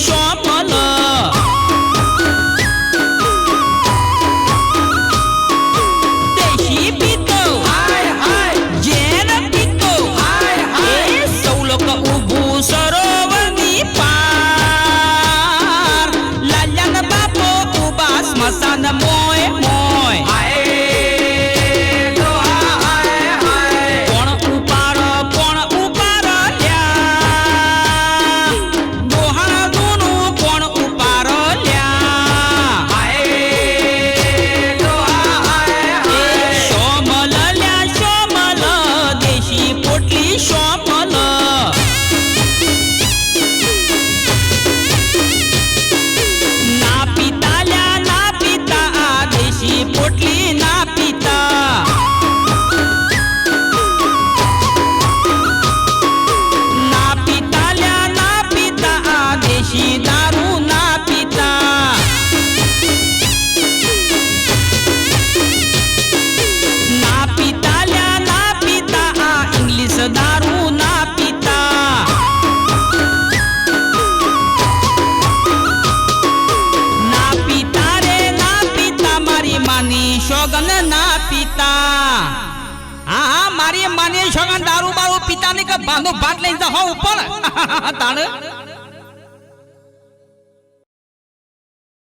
श्यामल देशी पितो हाय हाय जेन पितो हाय हाय सौलक उभू सरोवनी पार लाल्यान बापो उभा स्मशान मोय मोय दारू ना पिता ना पिता रे ना पिता मारी मानी शोगन ना पिता हाँ मारी मानी शोगन दारू बारू पिता ने का बांधो बात लें जा हो ऊपर ताड़